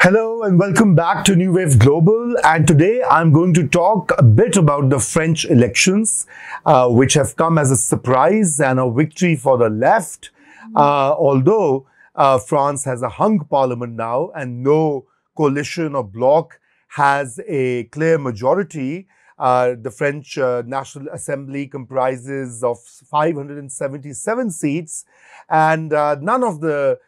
Hello and welcome back to New Wave Global, and today I'm going to talk a bit about the French elections, which have come as a surprise and a victory for the left. Although France has a hung parliament now and no coalition or bloc has a clear majority. The French National Assembly comprises of 577 seats, and none of the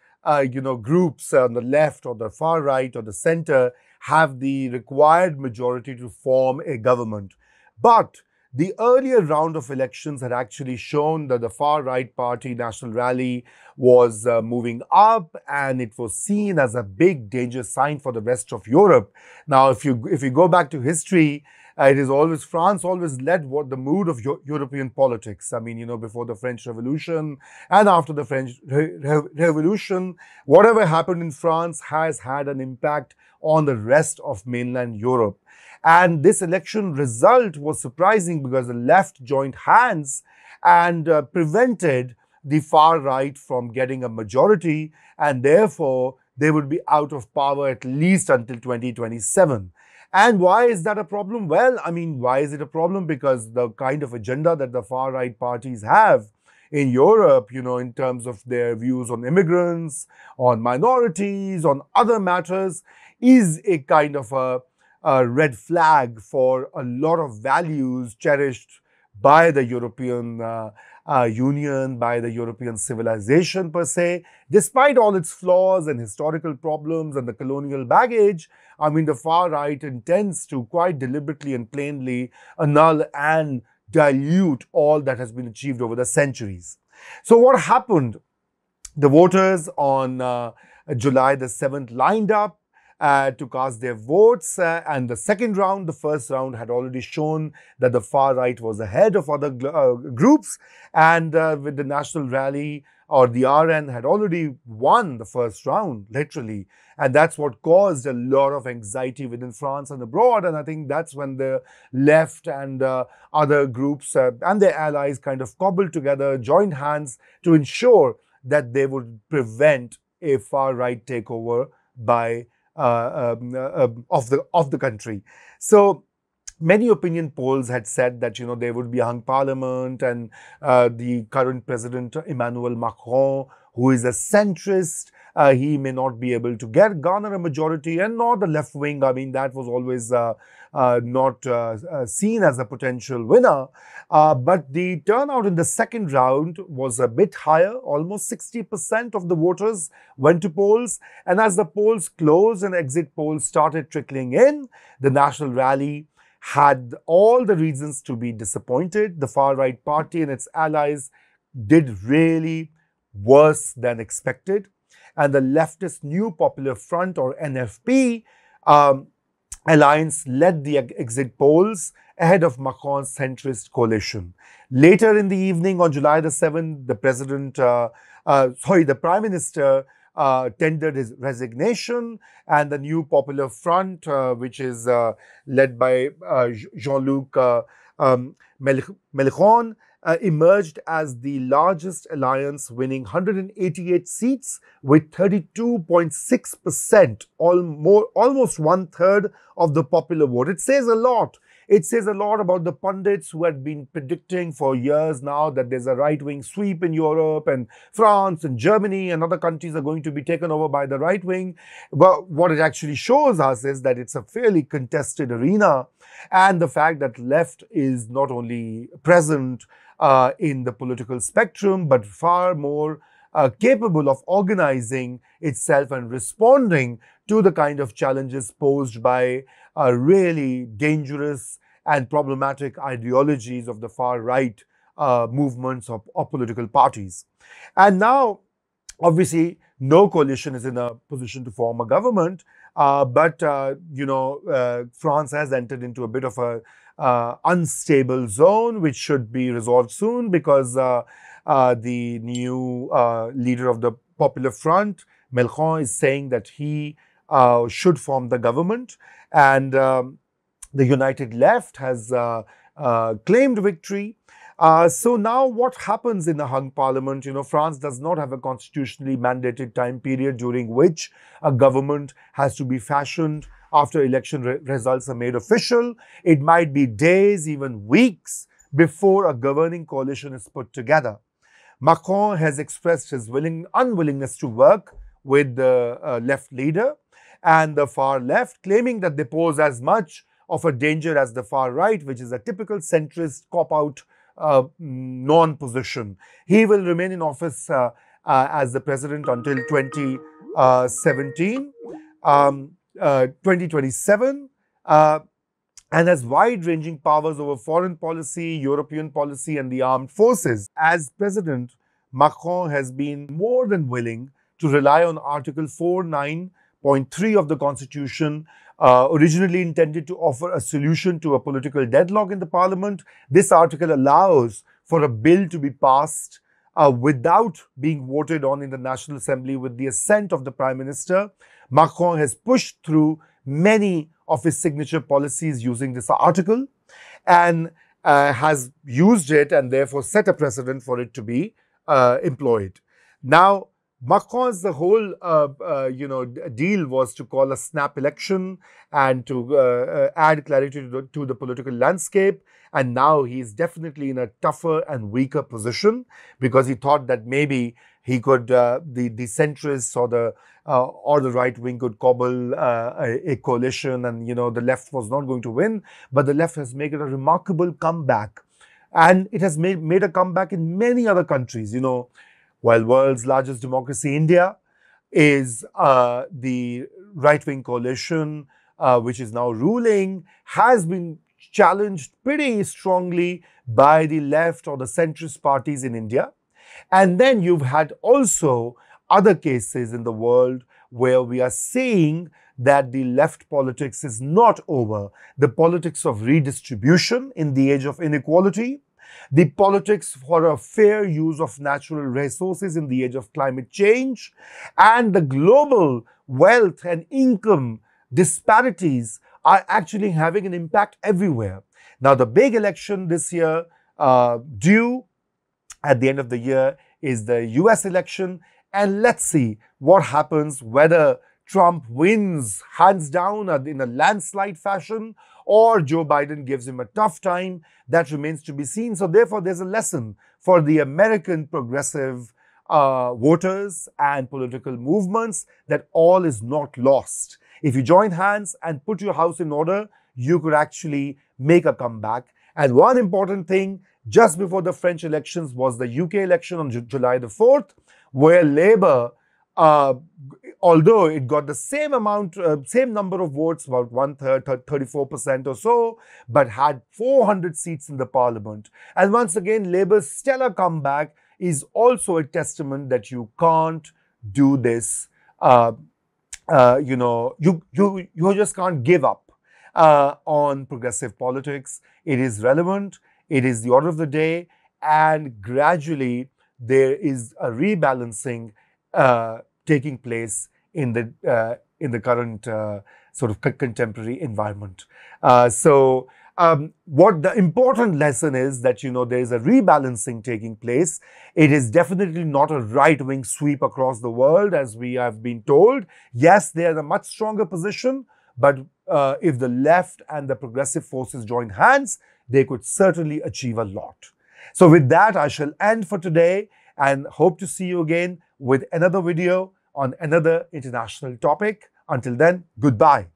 groups on the left or the far right or the center have the required majority to form a government. But the earlier round of elections had actually shown that the far right party, National Rally, was moving up, and it was seen as a big danger sign for the rest of Europe. Now, if you go back to history, it is always France always led what the mood of European politics. I mean, before the French Revolution and after the French Revolution, whatever happened in France has had an impact on the rest of mainland Europe. And this election result was surprising because the left joined hands and prevented the far right from getting a majority, and therefore they would be out of power at least until 2027. And why is that a problem? Well, I mean, why is it a problem? Because the kind of agenda that the far right parties have in Europe, in terms of their views on immigrants, on minorities, on other matters, is a kind of a red flag for a lot of values cherished by the European Union, by the European civilization per se. Despite all its flaws and historical problems and the colonial baggage, I mean, the far right intends to quite deliberately and plainly annul and dilute all that has been achieved over the centuries. So what happened? The voters on July the 7th lined up to cast their votes, and the second round, the first round had already shown that the far right was ahead of other groups, and with the National Rally or the RN had already won the first round, literally, and that's what caused a lot of anxiety within France and abroad. And I think that's when the left and other groups and their allies kind of cobbled together, joined hands to ensure that they would prevent a far right takeover by of the country. So many opinion polls had said that there would be a hung parliament, and the current president Emmanuel Macron, who is a centrist, he may not be able to garner a majority, and nor the left wing. I mean, that was always not seen as a potential winner. But the turnout in the second round was a bit higher. Almost 60% of the voters went to polls. And as the polls closed and exit polls started trickling in, the National Rally had all the reasons to be disappointed. The far right party and its allies did really worse than expected. And the leftist New Popular Front, or NFP, alliance led the exit polls ahead of Macron's centrist coalition. Later in the evening on July the 7th, the Prime Minister tendered his resignation, and the New Popular Front, which is led by Jean-Luc Mélenchon, emerged as the largest alliance, winning 188 seats with 32.6%, almost one-third of the popular vote. It says a lot. It says a lot about the pundits who had been predicting for years now that there's a right-wing sweep in Europe, and France and Germany and other countries are going to be taken over by the right wing. But what it actually shows us is that it's a fairly contested arena, and the fact that left is not only present in the political spectrum, but far more capable of organizing itself and responding to the kind of challenges posed by really dangerous and problematic ideologies of the far right movements or political parties. And now, obviously, no coalition is in a position to form a government, but France has entered into a bit of a unstable zone, which should be resolved soon, because the new leader of the Popular Front, Mélenchon, is saying that he should form the government, and the United Left has claimed victory. So now what happens in a hung parliament? France does not have a constitutionally mandated time period during which a government has to be fashioned after election results are made official. It might be days, even weeks before a governing coalition is put together. Macron has expressed his unwillingness to work with the left leader and the far left, claiming that they pose as much of a danger as the far right, which is a typical centrist cop-out non-position. He will remain in office as the president until 2017, 2027, and has wide-ranging powers over foreign policy, European policy, and the armed forces. As president, Macron has been more than willing to rely on Article 49.3 of the Constitution, originally intended to offer a solution to a political deadlock in the parliament. This article allows for a bill to be passed without being voted on in the National Assembly with the assent of the Prime Minister. Macron has pushed through many of his signature policies using this article and has used it and therefore set a precedent for it to be employed. Now, Macron's the whole deal was to call a snap election and to add clarity to the political landscape. And now he's definitely in a tougher and weaker position because he thought that maybe he could, the centrists or the right wing could cobble a coalition, and the left was not going to win. But the left has made a remarkable comeback, and it has made a comeback in many other countries. While world's largest democracy, India, is the right-wing coalition which is now ruling, has been challenged pretty strongly by the left or the centrist parties in India. And then you've had also other cases in the world where we are seeing that the left politics is not over. The politics of redistribution in the age of inequality, the politics for a fair use of natural resources in the age of climate change, and the global wealth and income disparities are actually having an impact everywhere. Now, the big election this year, due at the end of the year, is the US election. And let's see what happens, whether Trump wins hands down in a landslide fashion or Joe Biden gives him a tough time. That remains to be seen. So therefore, there's a lesson for the American progressive voters and political movements that all is not lost. If you join hands and put your house in order, you could actually make a comeback. And one important thing, just before the French elections was the UK election on July the 4th, where Labour, although it got the same number of votes, about 34% or so, but had 400 seats in the parliament. And once again, Labour's stellar comeback is also a testament that you can't do this. You just can't give up on progressive politics. It is relevant. It is the order of the day, and gradually there is a rebalancing taking place in the current sort of contemporary environment. What the important lesson is that there is a rebalancing taking place. It is definitely not a right-wing sweep across the world, as we have been told. Yes, they are in a much stronger position, but if the left and the progressive forces join hands, they could certainly achieve a lot. So with that, I shall end for today and hope to see you again with another video on another international topic. Until then, goodbye.